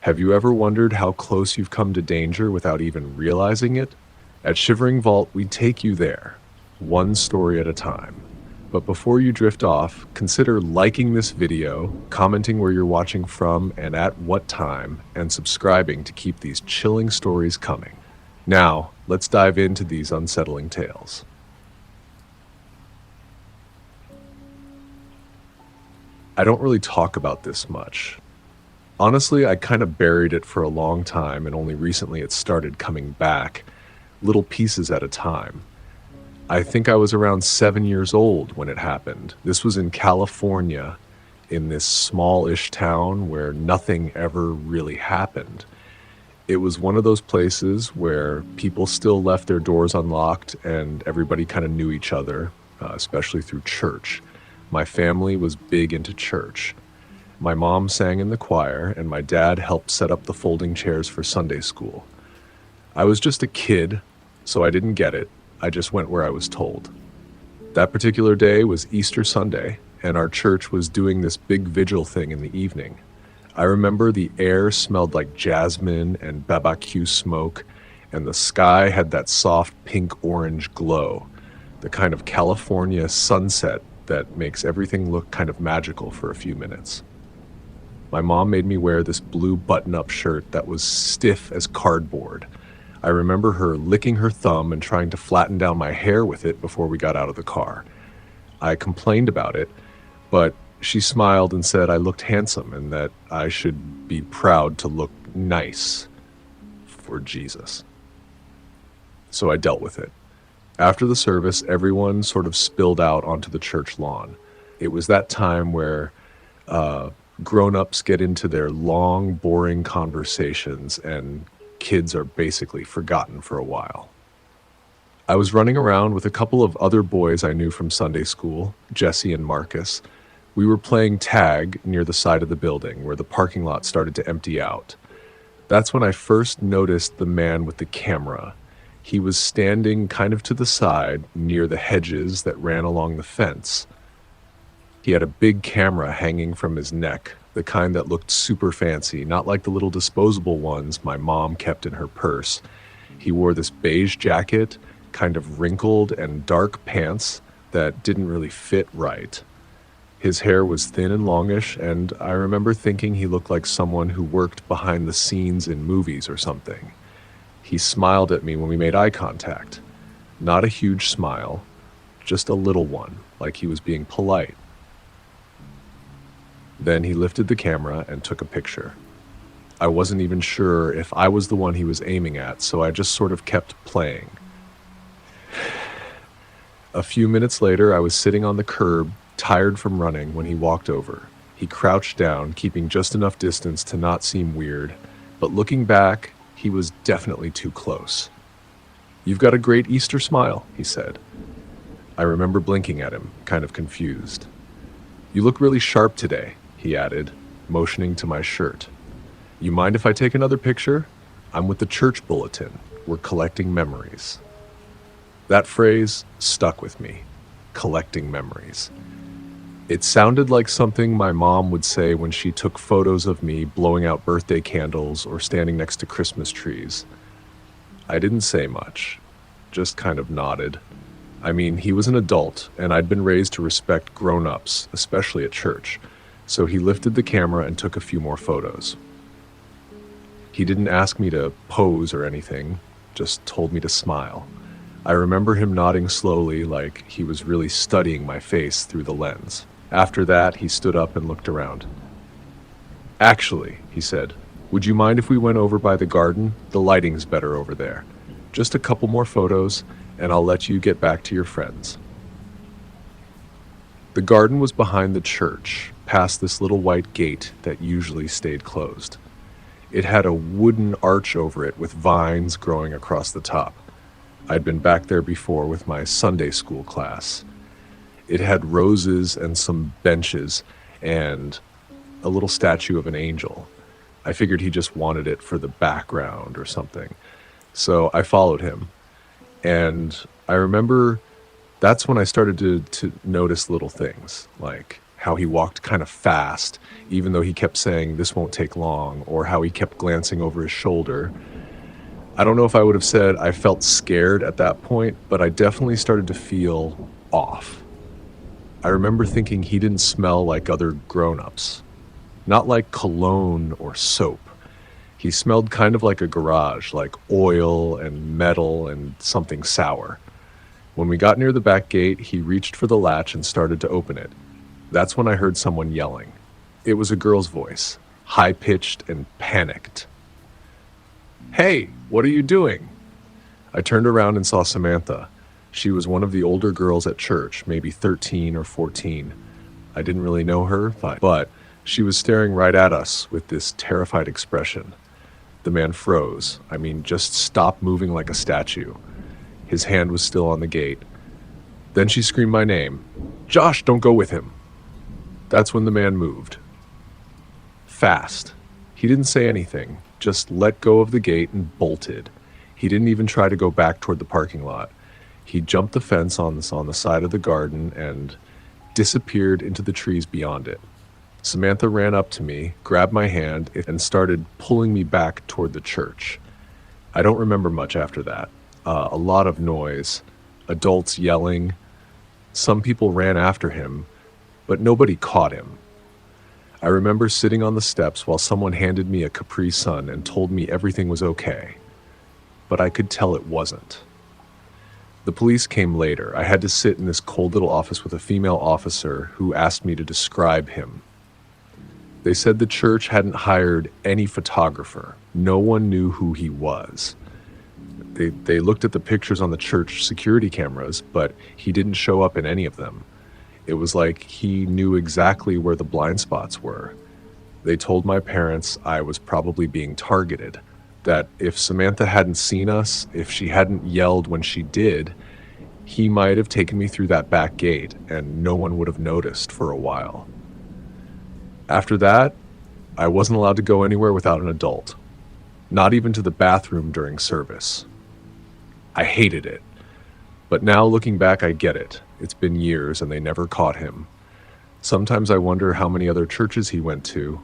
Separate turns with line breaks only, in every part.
Have you ever wondered how close you've come to danger without even realizing it? At Shivering Vault, we take you there, one story at a time. But before you drift off, consider liking this video, commenting where you're watching from and at what time, and subscribing to keep these chilling stories coming. Now, let's dive into these unsettling tales. I don't really talk about this much. Honestly, I kind of buried it for a long time, and only recently it started coming back, little pieces at a time. I think I was around 7 years old when it happened. This was in California, in this small-ish town where nothing ever really happened. It was one of those places where people still left their doors unlocked and everybody kind of knew each other, especially through church. My family was big into church. My mom sang in the choir, and my dad helped set up the folding chairs for Sunday school. I was just a kid, so I didn't get it. I just went where I was told. That particular day was Easter Sunday, and our church was doing this big vigil thing in the evening. I remember the air smelled like jasmine and barbecue smoke, and the sky had that soft pink-orange glow, the kind of California sunset that makes everything look kind of magical for a few minutes. My mom made me wear this blue button-up shirt that was stiff as cardboard. I remember her licking her thumb and trying to flatten down my hair with it before we got out of the car. I complained about it, but she smiled and said I looked handsome and that I should be proud to look nice for Jesus. So I dealt with it. After the service, everyone sort of spilled out onto the church lawn. It was that time where grown-ups get into their long, boring conversations and kids are basically forgotten for a while. I was running around with a couple of other boys I knew from Sunday school, Jesse and Marcus. We were playing tag near the side of the building where the parking lot started to empty out. That's when I first noticed the man with the camera. He was standing kind of to the side near the hedges that ran along the fence. He had a big camera hanging from his neck, the kind that looked super fancy, not like the little disposable ones my mom kept in her purse. He wore this beige jacket, kind of wrinkled, and dark pants that didn't really fit right. His hair was thin and longish, and I remember thinking he looked like someone who worked behind the scenes in movies or something. He smiled at me when we made eye contact. Not a huge smile, just a little one, like he was being polite. Then he lifted the camera and took a picture. I wasn't even sure if I was the one he was aiming at, so I just sort of kept playing. A few minutes later, I was sitting on the curb, tired from running, when he walked over. He crouched down, keeping just enough distance to not seem weird, but looking back, he was definitely too close. "You've got a great Easter smile," he said. I remember blinking at him, kind of confused. "You look really sharp today," he added, motioning to my shirt. "You mind if I take another picture? I'm with the church bulletin. We're collecting memories." That phrase stuck with me, collecting memories. It sounded like something my mom would say when she took photos of me blowing out birthday candles or standing next to Christmas trees. I didn't say much, just kind of nodded. I mean, he was an adult, and I'd been raised to respect grown-ups, especially at church, so he lifted the camera and took a few more photos. He didn't ask me to pose or anything, just told me to smile. I remember him nodding slowly, like he was really studying my face through the lens. After that, he stood up and looked around. "Actually," he said, "would you mind if we went over by the garden? The lighting's better over there. Just a couple more photos, and I'll let you get back to your friends." The garden was behind the church, past this little white gate that usually stayed closed. It had a wooden arch over it with vines growing across the top. I'd been back there before with my Sunday school class. It had roses and some benches and a little statue of an angel. I figured he just wanted it for the background or something. So I followed him. And I remember that's when I started to notice little things, like how he walked kind of fast, even though he kept saying this won't take long, or how he kept glancing over his shoulder. I don't know if I would have said I felt scared at that point, but I definitely started to feel off. I remember thinking he didn't smell like other grown-ups. Not like cologne or soap. He smelled kind of like a garage, like oil and metal and something sour. When we got near the back gate, he reached for the latch and started to open it. That's when I heard someone yelling. It was a girl's voice, high-pitched and panicked. "Hey, what are you doing?" I turned around and saw Samantha. She was one of the older girls at church, maybe 13 or 14. I didn't really know her, but she was staring right at us with this terrified expression. The man froze. I mean, just stopped moving like a statue. His hand was still on the gate. Then she screamed my name. "Josh, don't go with him." That's when the man moved. Fast. He didn't say anything, just let go of the gate and bolted. He didn't even try to go back toward the parking lot. He jumped the fence on the side of the garden and disappeared into the trees beyond it. Samantha ran up to me, grabbed my hand, and started pulling me back toward the church. I don't remember much after that. A lot of noise, adults yelling. Some people ran after him, but nobody caught him. I remember sitting on the steps while someone handed me a Capri Sun and told me everything was okay. But I could tell it wasn't. The police came later. I had to sit in this cold little office with a female officer who asked me to describe him. They said the church hadn't hired any photographer. No one knew who he was. They looked at the pictures on the church security cameras, but he didn't show up in any of them. It was like he knew exactly where the blind spots were. They told my parents I was probably being targeted, that if Samantha hadn't seen us, if she hadn't yelled when she did, he might have taken me through that back gate and no one would have noticed for a while. After that, I wasn't allowed to go anywhere without an adult, not even to the bathroom during service. I hated it, but now looking back, I get it. It's been years and they never caught him. Sometimes I wonder how many other churches he went to,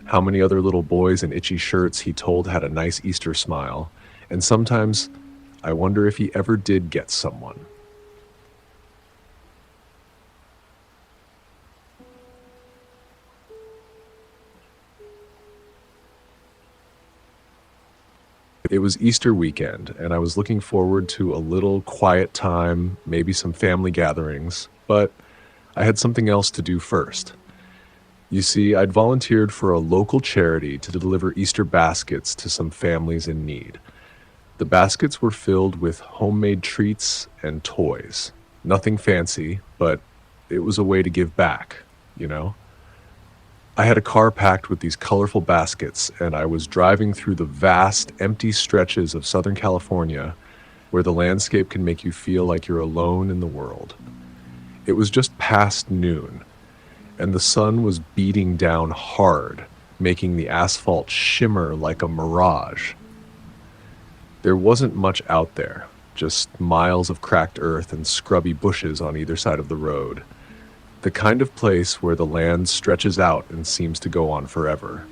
how many other little boys in itchy shirts he told had a nice Easter smile, and sometimes I wonder if he ever did get someone. It was Easter weekend, and I was looking forward to a little quiet time, maybe some family gatherings, but I had something else to do first. You see, I'd volunteered for a local charity to deliver Easter baskets to some families in need. The baskets were filled with homemade treats and toys. Nothing fancy, but it was a way to give back, you know? I had a car packed with these colorful baskets, and I was driving through the vast, empty stretches of Southern California where the landscape can make you feel like you're alone in the world. It was just past noon, and the sun was beating down hard, making the asphalt shimmer like a mirage. There wasn't much out there, just miles of cracked earth and scrubby bushes on either side of the road. The kind of place where the land stretches out and seems to go on forever.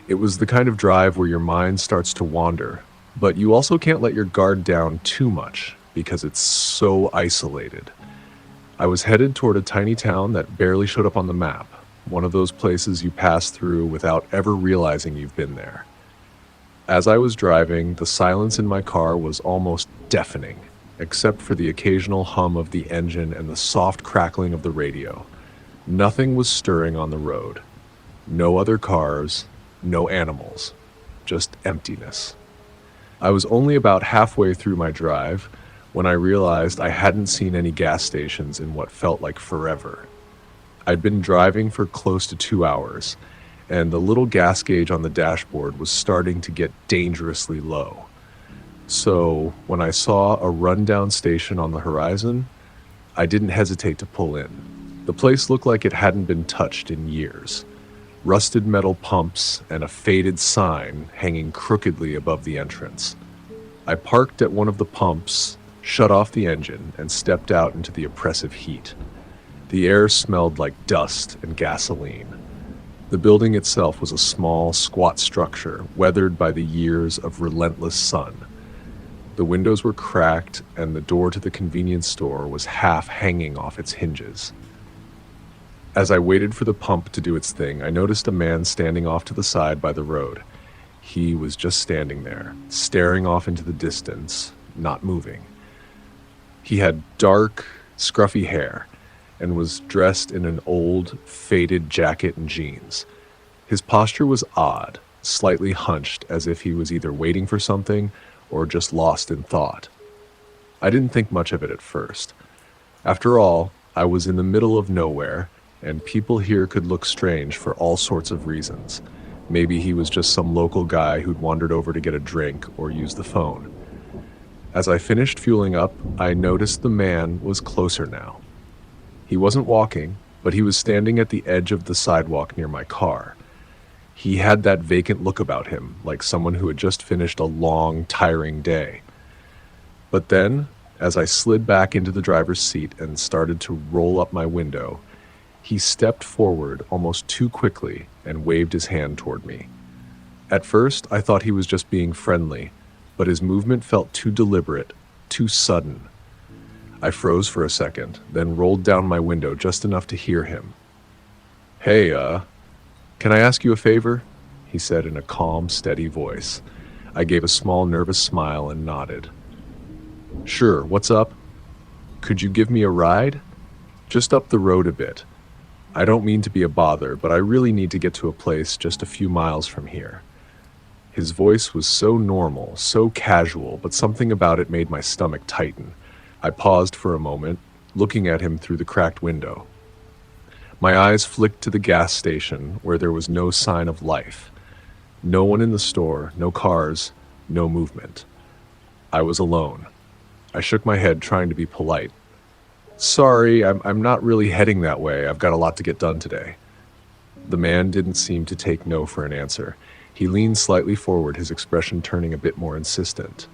It was the kind of drive where your mind starts to wander, but you also can't let your guard down too much because it's so isolated. I was headed toward a tiny town that barely showed up on the map, one of those places you pass through without ever realizing you've been there. As I was driving, the silence in my car was almost deafening, except for the occasional hum of the engine and the soft crackling of the radio. Nothing was stirring on the road. No other cars, no animals, just emptiness. I was only about halfway through my drive when I realized I hadn't seen any gas stations in what felt like forever. I'd been driving for close to 2 hours, and the little gas gauge on the dashboard was starting to get dangerously low. So when I saw a rundown station on the horizon, I didn't hesitate to pull in. The place looked like it hadn't been touched in years. Rusted metal pumps and a faded sign hanging crookedly above the entrance. I parked at one of the pumps, shut off the engine, and stepped out into the oppressive heat. The air smelled like dust and gasoline. The building itself was a small, squat structure, weathered by the years of relentless sun. The windows were cracked, and the door to the convenience store was half hanging off its hinges. As I waited for the pump to do its thing, I noticed a man standing off to the side by the road. He was just standing there, staring off into the distance, not moving. He had dark, scruffy hair and was dressed in an old, faded jacket and jeans. His posture was odd, slightly hunched, as if he was either waiting for something or just lost in thought. I didn't think much of it at first. After all, I was in the middle of nowhere, and people here could look strange for all sorts of reasons. Maybe he was just some local guy who'd wandered over to get a drink or use the phone. As I finished fueling up, I noticed the man was closer now. He wasn't walking, but he was standing at the edge of the sidewalk near my car. He had that vacant look about him, like someone who had just finished a long, tiring day. But then, as I slid back into the driver's seat and started to roll up my window, he stepped forward almost too quickly and waved his hand toward me. At first, I thought he was just being friendly, but his movement felt too deliberate, too sudden. I froze for a second, then rolled down my window just enough to hear him. "Hey, can I ask you a favor?" he said in a calm, steady voice. I gave a small, nervous smile and nodded. "Sure, what's up? Could you give me a ride? Just up the road a bit. I don't mean to be a bother, but I really need to get to a place just a few miles from here." His voice was so normal, so casual, but something about it made my stomach tighten. I paused for a moment, looking at him through the cracked window. My eyes flicked to the gas station, where there was no sign of life. No one in the store, no cars, no movement. I was alone. I shook my head, trying to be polite. "Sorry, I'm not really heading that way. I've got a lot to get done today." The man didn't seem to take no for an answer. He leaned slightly forward, his expression turning a bit more insistent.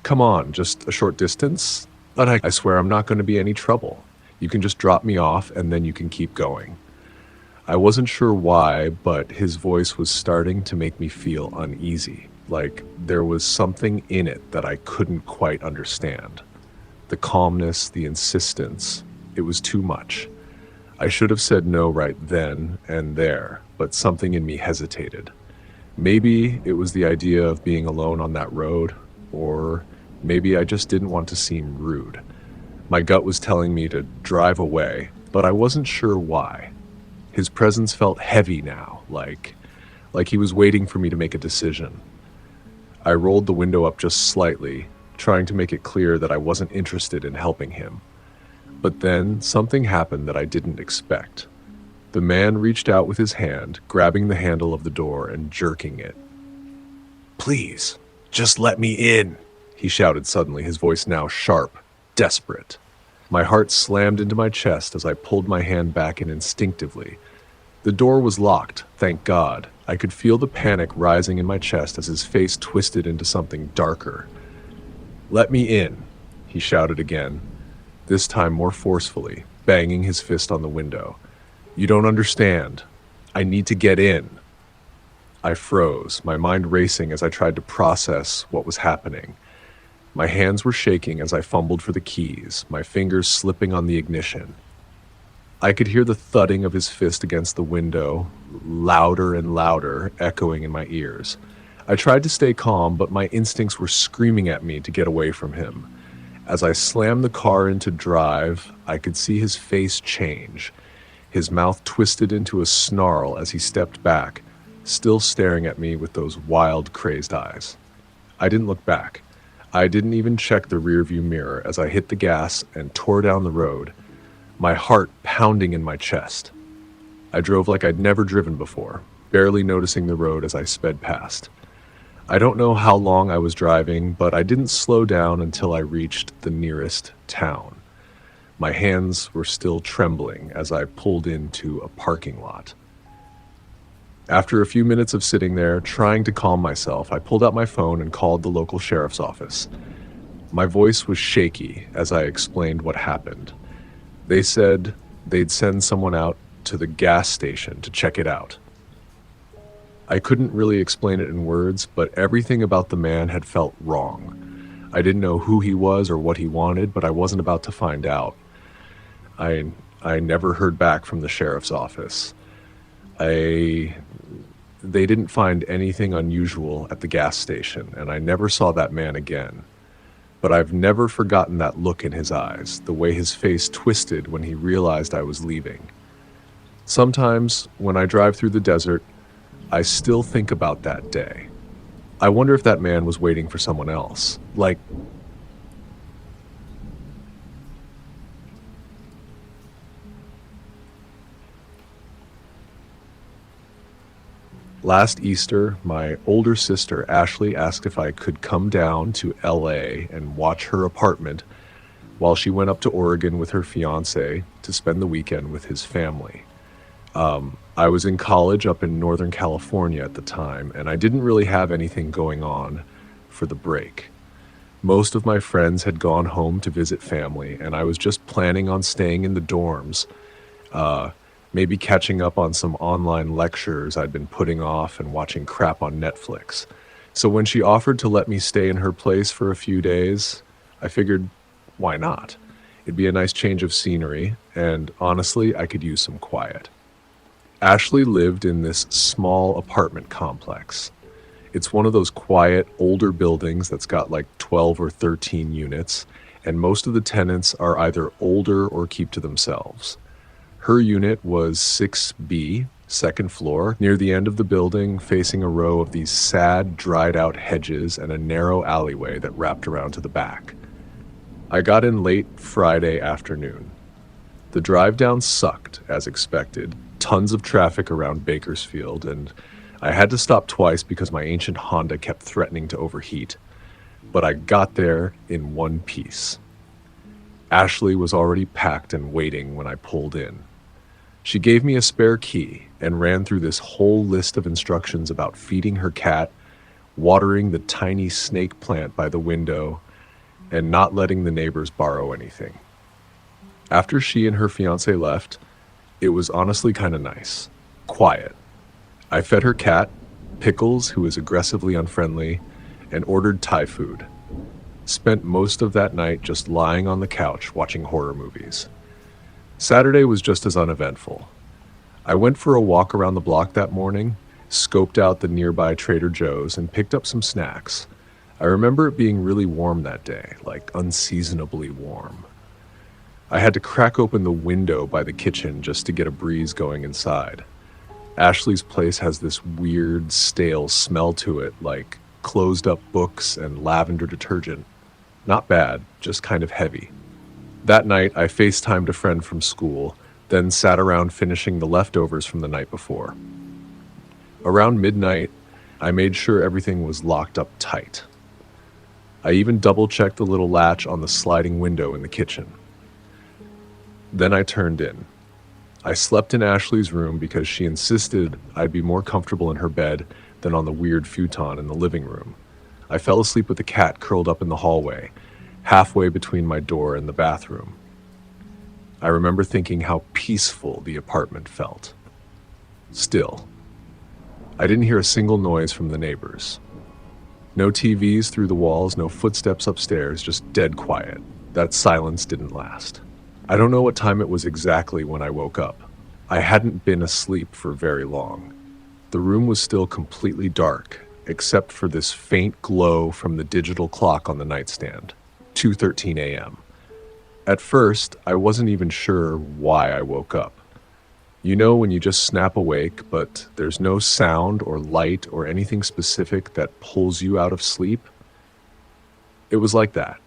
"Come on, just a short distance? But I swear I'm not going to be any trouble. You can just drop me off and then you can keep going." I wasn't sure why, but his voice was starting to make me feel uneasy, like there was something in it that I couldn't quite understand. The calmness, the insistence, it was too much. I should have said no right then and there, but something in me hesitated. Maybe it was the idea of being alone on that road, or maybe I just didn't want to seem rude. My gut was telling me to drive away, but I wasn't sure why. His presence felt heavy now, like he was waiting for me to make a decision. I rolled the window up just slightly, trying to make it clear that I wasn't interested in helping him. But then something happened that I didn't expect. The man reached out with his hand, grabbing the handle of the door and jerking it. "Please, just let me in," he shouted suddenly, his voice now sharp, desperate. My heart slammed into my chest as I pulled my hand back in instinctively. The door was locked, thank God. I could feel the panic rising in my chest as his face twisted into something darker. "Let me in," he shouted again, this time more forcefully, banging his fist on the window. "You don't understand. I need to get in." I froze, my mind racing as I tried to process what was happening. My hands were shaking as I fumbled for the keys, my fingers slipping on the ignition. I could hear the thudding of his fist against the window, louder and louder, echoing in my ears. I tried to stay calm, but my instincts were screaming at me to get away from him. As I slammed the car into drive, I could see his face change. His mouth twisted into a snarl as he stepped back, still staring at me with those wild, crazed eyes. I didn't look back. I didn't even check the rearview mirror as I hit the gas and tore down the road, my heart pounding in my chest. I drove like I'd never driven before, barely noticing the road as I sped past. I don't know how long I was driving, but I didn't slow down until I reached the nearest town. My hands were still trembling as I pulled into a parking lot. After a few minutes of sitting there, trying to calm myself, I pulled out my phone and called the local sheriff's office. My voice was shaky as I explained what happened. They said, they'd send someone out to the gas station to check it out. I couldn't really explain it in words, but everything about the man had felt wrong. I didn't know who he was or what he wanted, but I wasn't about to find out. I I never heard back from the sheriff's office. I They didn't find anything unusual at the gas station, and I never saw that man again. But I've never forgotten that look in his eyes, the way his face twisted when he realized I was leaving. Sometimes, when I drive through the desert, I still think about that day. I wonder if that man was waiting for someone else. Like, last Easter, my older sister Ashley asked if I could come down to LA and watch her apartment while she went up to Oregon with her fiance to spend the weekend with his family. I was in college up in Northern California at the time, and I didn't really have anything going on for the break. Most of my friends had gone home to visit family, and I was just planning on staying in the dorms, uh, maybe catching up on some online lectures I'd been putting off and watching crap on Netflix. So when she offered to let me stay in her place for a few days, I figured, why not? It'd be a nice change of scenery, and honestly, I could use some quiet. Ashley lived in this small apartment complex. It's one of those quiet, older buildings that's got like 12 or 13 units, and most of the tenants are either older or keep to themselves. Her unit was 6B, second floor, near the end of the building, facing a row of these sad, dried out hedges and a narrow alleyway that wrapped around to the back. I got in late Friday afternoon. The drive down sucked, as expected. Tons of traffic around Bakersfield, and I had to stop twice because my ancient Honda kept threatening to overheat. But I got there in one piece. Ashley was already packed and waiting when I pulled in. She gave me a spare key and ran through this whole list of instructions about feeding her cat, watering the tiny snake plant by the window, and not letting the neighbors borrow anything. After she and her fiance left, it was honestly kind of nice. Quiet. I fed her cat, Pickles, who is aggressively unfriendly, and ordered Thai food. Spent most of that night just lying on the couch watching horror movies. Saturday was just as uneventful. I went for a walk around the block that morning, scoped out the nearby Trader Joe's, and picked up some snacks. I remember it being really warm that day, like unseasonably warm. I had to crack open the window by the kitchen just to get a breeze going inside. Ashley's place has this weird, stale smell to it, like closed up books and lavender detergent. Not bad, just kind of heavy. That night, I FaceTimed a friend from school, then sat around finishing the leftovers from the night before. Around midnight, I made sure everything was locked up tight. I even double-checked the little latch on the sliding window in the kitchen. Then I turned in. I slept in Ashley's room because she insisted I'd be more comfortable in her bed than on the weird futon in the living room. I fell asleep with the cat curled up in the hallway, halfway between my door and the bathroom. I remember thinking how peaceful the apartment felt. Still, I didn't hear a single noise from the neighbors. No TVs through the walls, no footsteps upstairs, just dead quiet. That silence didn't last. I don't know what time it was exactly when I woke up. I hadn't been asleep for very long. The room was still completely dark, except for this faint glow from the digital clock on the nightstand, 2:13 a.m. At first, I wasn't even sure why I woke up. You know when you just snap awake, but there's no sound or light or anything specific that pulls you out of sleep? It was like that.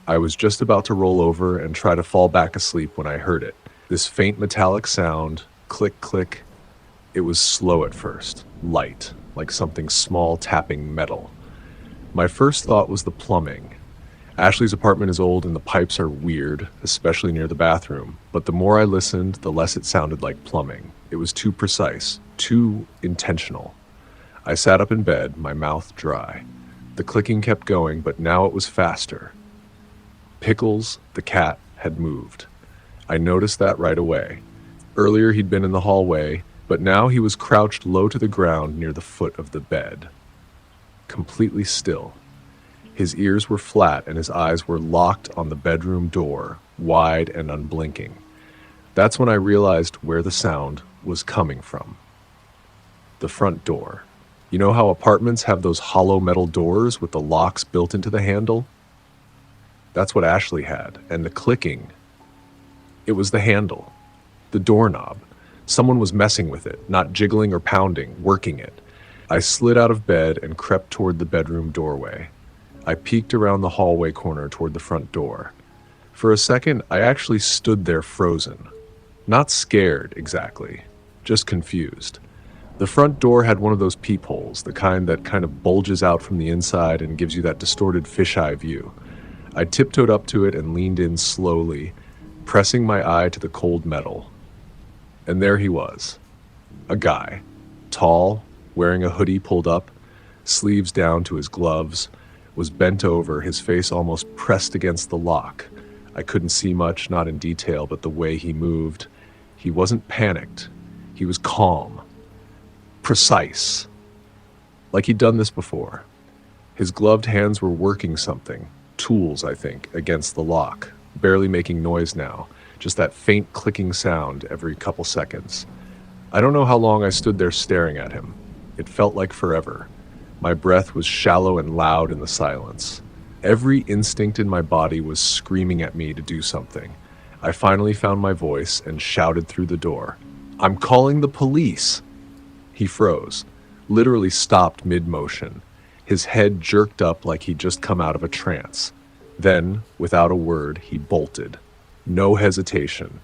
I was just about to roll over and try to fall back asleep when I heard it. This faint metallic sound, click, click. It was slow at first, light, like something small tapping metal. My first thought was the plumbing. Ashley's apartment is old and the pipes are weird, especially near the bathroom. But the more I listened, the less it sounded like plumbing. It was too precise, too intentional. I sat up in bed, my mouth dry. The clicking kept going, but now it was faster. Pickles, the cat, had moved. I noticed that right away. Earlier he'd been in the hallway, but now he was crouched low to the ground near the foot of the bed, completely still. His ears were flat and his eyes were locked on the bedroom door, wide and unblinking. That's when I realized where the sound was coming from. The front door. You know how apartments have those hollow metal doors with the locks built into the handle? That's what Ashley had, and the clicking. It was the handle, the doorknob. Someone was messing with it, not jiggling or pounding, working it. I slid out of bed and crept toward the bedroom doorway. I peeked around the hallway corner toward the front door. For a second, I actually stood there frozen. Not scared, exactly, just confused. The front door had one of those peepholes, the kind that kind of bulges out from the inside and gives you that distorted fisheye view. I tiptoed up to it and leaned in slowly, pressing my eye to the cold metal. And there he was, a guy, tall, wearing a hoodie pulled up, sleeves down to his gloves, was bent over, his face almost pressed against the lock. I couldn't see much, not in detail, but the way he moved. He wasn't panicked. He was calm. Precise. Like he'd done this before. His gloved hands were working something, tools, I think, against the lock, barely making noise now, just that faint clicking sound every couple seconds. I don't know how long I stood there staring at him. It felt like forever. My breath was shallow and loud in the silence. Every instinct in my body was screaming at me to do something. I finally found my voice and shouted through the door, "I'm calling the police!" He froze, literally stopped mid-motion. His head jerked up like he'd just come out of a trance. Then, without a word, he bolted. No hesitation.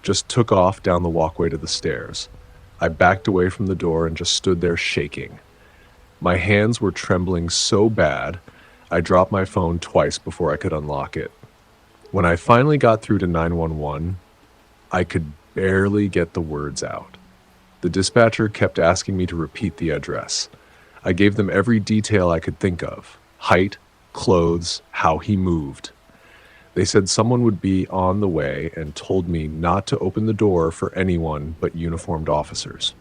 Just took off down the walkway to the stairs. I backed away from the door and just stood there shaking. My hands were trembling so bad, I dropped my phone twice before I could unlock it. When I finally got through to 911, I could barely get the words out. The dispatcher kept asking me to repeat the address. I gave them every detail I could think of: height, clothes, how he moved. They said someone would be on the way and told me not to open the door for anyone but uniformed officers.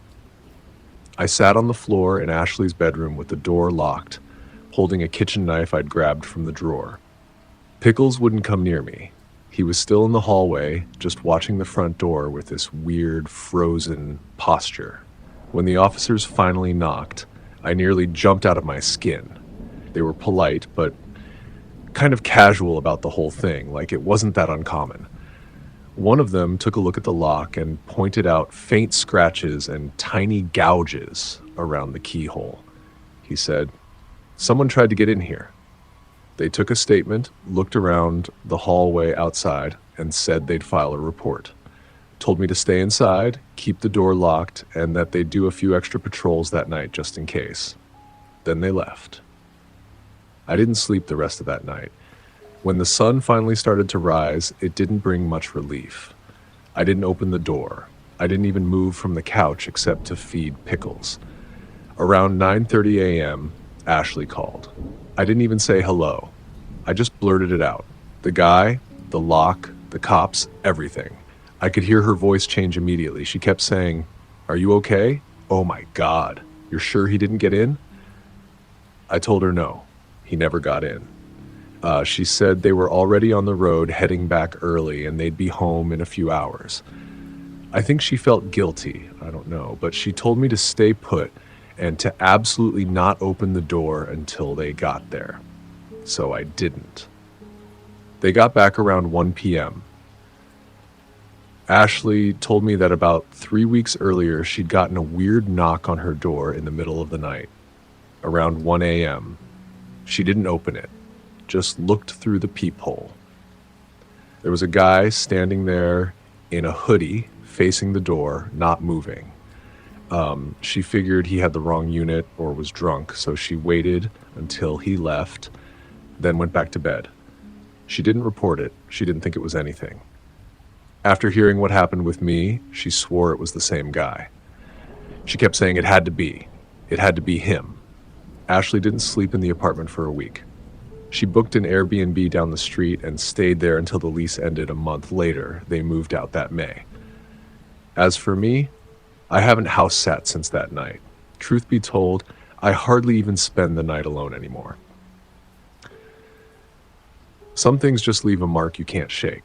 I sat on the floor in Ashley's bedroom with the door locked, holding a kitchen knife I'd grabbed from the drawer. Pickles wouldn't come near me. He was still in the hallway, just watching the front door with this weird, frozen posture. When the officers finally knocked, I nearly jumped out of my skin. They were polite, but kind of casual about the whole thing, like it wasn't that uncommon. One of them took a look at the lock and pointed out faint scratches and tiny gouges around the keyhole. He said, "Someone tried to get in here." They took a statement, looked around the hallway outside, and said they'd file a report. Told me to stay inside, keep the door locked, and that they'd do a few extra patrols that night just in case. Then they left. I didn't sleep the rest of that night. When the sun finally started to rise, it didn't bring much relief. I didn't open the door. I didn't even move from the couch except to feed Pickles. Around 9:30 a.m., Ashley called. I didn't even say hello. I just blurted it out. The guy, the lock, the cops, everything. I could hear her voice change immediately. She kept saying, "Are you okay? Oh my God, you're sure he didn't get in?" I told her no, he never got in. She said they were already on the road heading back early and they'd be home in a few hours. I think she felt guilty, I don't know, but she told me to stay put and to absolutely not open the door until they got there. So I didn't. They got back around 1 p.m. Ashley told me that about 3 weeks earlier, she'd gotten a weird knock on her door in the middle of the night. Around 1 a.m. She didn't open it, just looked through the peephole. There was a guy standing there in a hoodie, facing the door, not moving. She figured he had the wrong unit or was drunk, so she waited until he left, then went back to bed. She didn't report it. She didn't think it was anything. After hearing what happened with me, she swore it was the same guy. She kept saying it had to be him. Ashley didn't sleep in the apartment for a week. She booked an Airbnb down the street and stayed there until the lease ended a month later. They moved out that May. As for me, I haven't house sat since that night. Truth be told, I hardly even spend the night alone anymore. Some things just leave a mark you can't shake.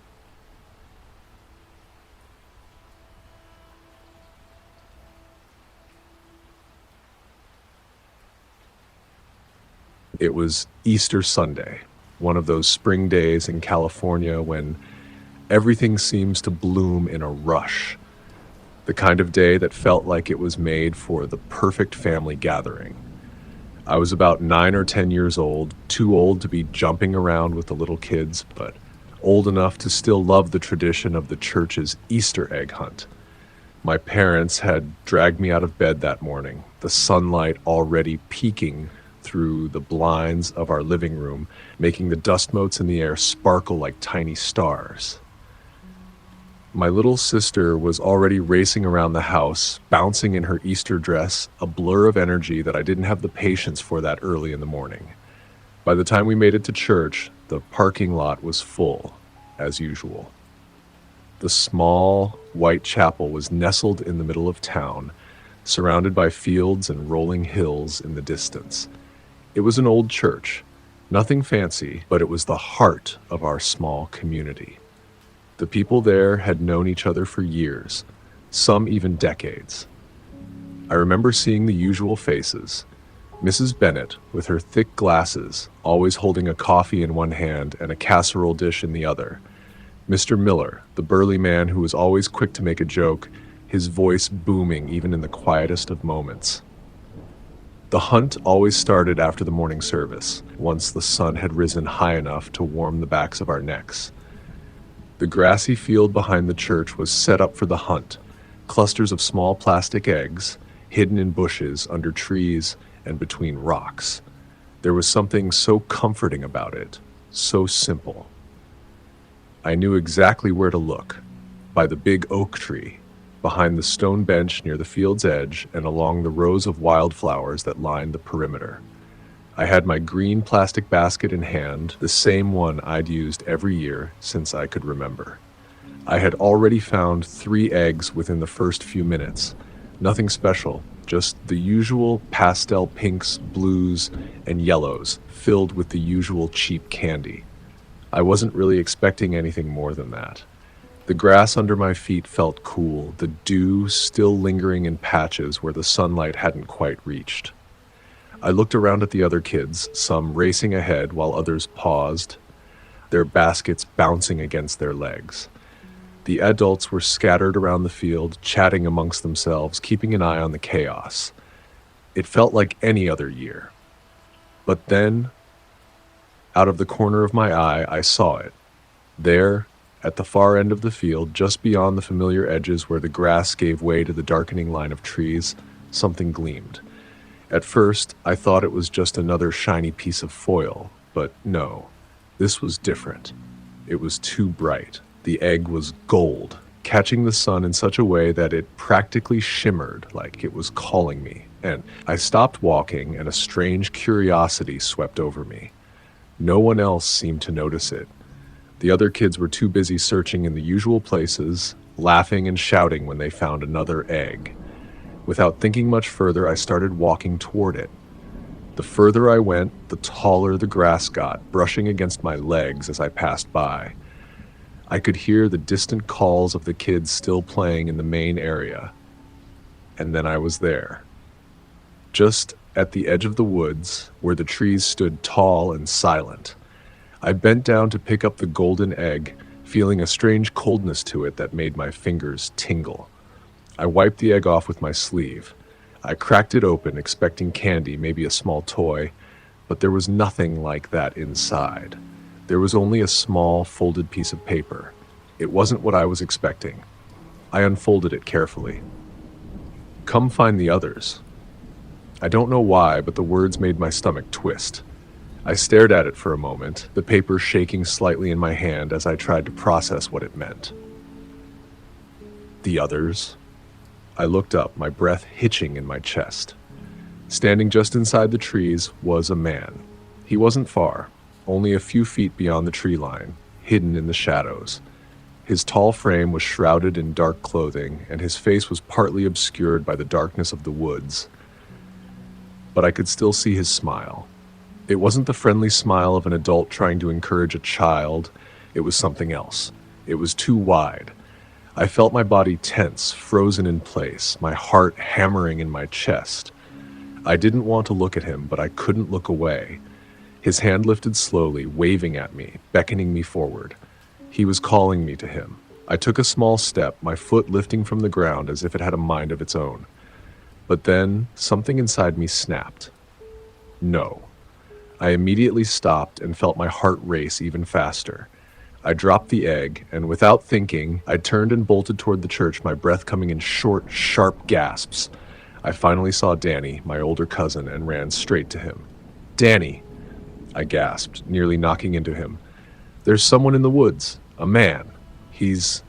It was Easter Sunday, one of those spring days in California when everything seems to bloom in a rush. The kind of day that felt like it was made for the perfect family gathering. I was about 9 or 10 years old, too old to be jumping around with the little kids, but old enough to still love the tradition of the church's Easter egg hunt. My parents had dragged me out of bed that morning, the sunlight already peeking through the blinds of our living room, making the dust motes in the air sparkle like tiny stars. My little sister was already racing around the house, bouncing in her Easter dress, a blur of energy that I didn't have the patience for that early in the morning. By the time we made it to church, the parking lot was full, as usual. The small, white chapel was nestled in the middle of town, surrounded by fields and rolling hills in the distance. It was an old church, nothing fancy, but it was the heart of our small community. The people there had known each other for years, some even decades. I remember seeing the usual faces. Mrs. Bennett, with her thick glasses, always holding a coffee in one hand and a casserole dish in the other. Mr. Miller, the burly man who was always quick to make a joke, his voice booming even in the quietest of moments. The hunt always started after the morning service, once the sun had risen high enough to warm the backs of our necks. The grassy field behind the church was set up for the hunt, clusters of small plastic eggs, hidden in bushes, under trees, and between rocks. There was something so comforting about it, so simple. I knew exactly where to look, by the big oak tree, behind the stone bench near the field's edge, and along the rows of wildflowers that lined the perimeter. I had my green plastic basket in hand, the same one I'd used every year since I could remember. I had already found 3 eggs within the first few minutes. Nothing special, just the usual pastel pinks, blues, and yellows, filled with the usual cheap candy. I wasn't really expecting anything more than that. The grass under my feet felt cool, the dew still lingering in patches where the sunlight hadn't quite reached. I looked around at the other kids, some racing ahead while others paused, their baskets bouncing against their legs. The adults were scattered around the field, chatting amongst themselves, keeping an eye on the chaos. It felt like any other year. But then, out of the corner of my eye, I saw it. There, at the far end of the field, just beyond the familiar edges where the grass gave way to the darkening line of trees, something gleamed. At first, I thought it was just another shiny piece of foil, but no, this was different. It was too bright. The egg was gold, catching the sun in such a way that it practically shimmered like it was calling me, and I stopped walking and a strange curiosity swept over me. No one else seemed to notice it. The other kids were too busy searching in the usual places, laughing and shouting when they found another egg. Without thinking much further, I started walking toward it. The further I went, the taller the grass got, brushing against my legs as I passed by. I could hear the distant calls of the kids still playing in the main area. And then I was there. Just at the edge of the woods, where the trees stood tall and silent. I bent down to pick up the golden egg, feeling a strange coldness to it that made my fingers tingle. I wiped the egg off with my sleeve. I cracked it open, expecting candy, maybe a small toy, but there was nothing like that inside. There was only a small, folded piece of paper. It wasn't what I was expecting. I unfolded it carefully. "Come find the others." I don't know why, but the words made my stomach twist. I stared at it for a moment, the paper shaking slightly in my hand as I tried to process what it meant. The others? I looked up, my breath hitching in my chest. Standing just inside the trees was a man. He wasn't far. only a few feet beyond the tree line, hidden in the shadows. His tall frame was shrouded in dark clothing, and his face was partly obscured by the darkness of the woods. But I could still see his smile. It wasn't the friendly smile of an adult trying to encourage a child. It was something else. It was too wide. I felt my body tense, frozen in place, my heart hammering in my chest. I didn't want to look at him, but I couldn't look away. His hand lifted slowly, waving at me, beckoning me forward. He was calling me to him. I took a small step, my foot lifting from the ground as if it had a mind of its own. But then something inside me snapped. No. I immediately stopped and felt my heart race even faster. I dropped the egg, and without thinking, I turned and bolted toward the church, my breath coming in short, sharp gasps. I finally saw Danny, my older cousin, and ran straight to him. "Danny," I gasped, nearly knocking into him. "There's someone in the woods. A man. He's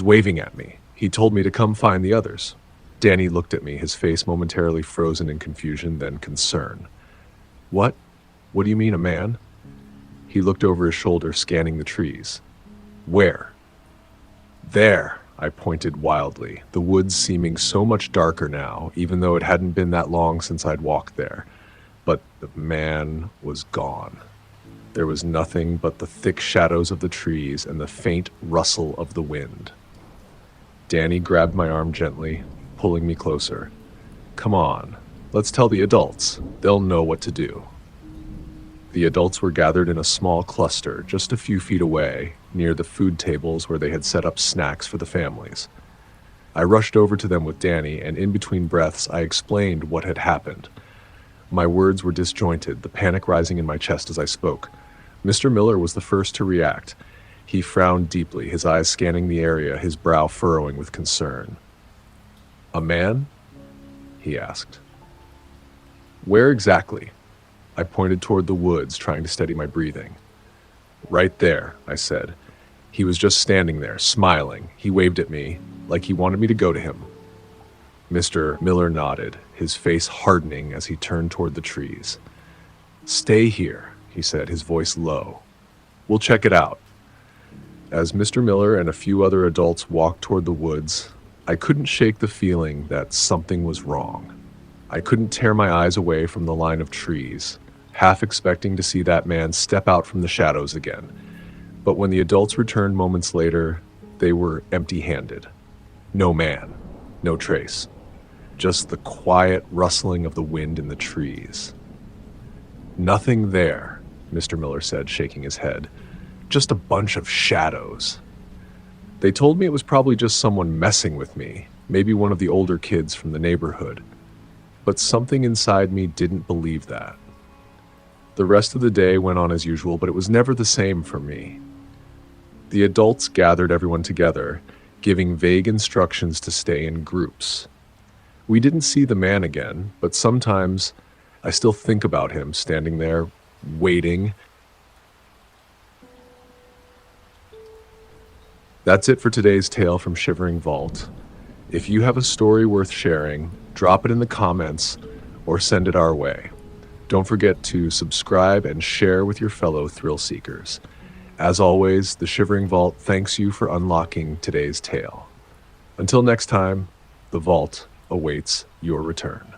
waving at me. He told me to come find the others." Danny looked at me, his face momentarily frozen in confusion, then concern. "What? What do you mean, a man?" He looked over his shoulder, scanning the trees. "Where?" "There," I pointed wildly, the woods seeming so much darker now, even though it hadn't been that long since I'd walked there. But the man was gone. There was nothing but the thick shadows of the trees and the faint rustle of the wind. Danny grabbed my arm gently, pulling me closer. "Come on, let's tell the adults. They'll know what to do." The adults were gathered in a small cluster just a few feet away, near the food tables where they had set up snacks for the families. I rushed over to them with Danny, and in between breaths I explained what had happened. My words were disjointed, the panic rising in my chest as I spoke. Mr. Miller was the first to react. He frowned deeply, his eyes scanning the area, his brow furrowing with concern. "A man?" he asked. "Where exactly?" I pointed toward the woods, trying to steady my breathing. "Right there," I said. "He was just standing there, smiling. He waved at me, like he wanted me to go to him." Mr. Miller nodded, his face hardening as he turned toward the trees. "Stay here," he said, his voice low. "We'll check it out." As Mr. Miller and a few other adults walked toward the woods, I couldn't shake the feeling that something was wrong. I couldn't tear my eyes away from the line of trees, half expecting to see that man step out from the shadows again. But when the adults returned moments later, they were empty-handed. No man, no trace. Just the quiet rustling of the wind in the trees. "Nothing there," Mr. Miller said, shaking his head. "Just a bunch of shadows." They told me it was probably just someone messing with me, maybe one of the older kids from the neighborhood. But something inside me didn't believe that. The rest of the day went on as usual, but it was never the same for me. The adults gathered everyone together, giving vague instructions to stay in groups. We didn't see the man again, but sometimes I still think about him standing there, waiting. That's it for today's tale from Shivering Vault. If you have a story worth sharing, drop it in the comments or send it our way. Don't forget to subscribe and share with your fellow thrill seekers. As always, the Shivering Vault thanks you for unlocking today's tale. Until next time, the vault awaits your return.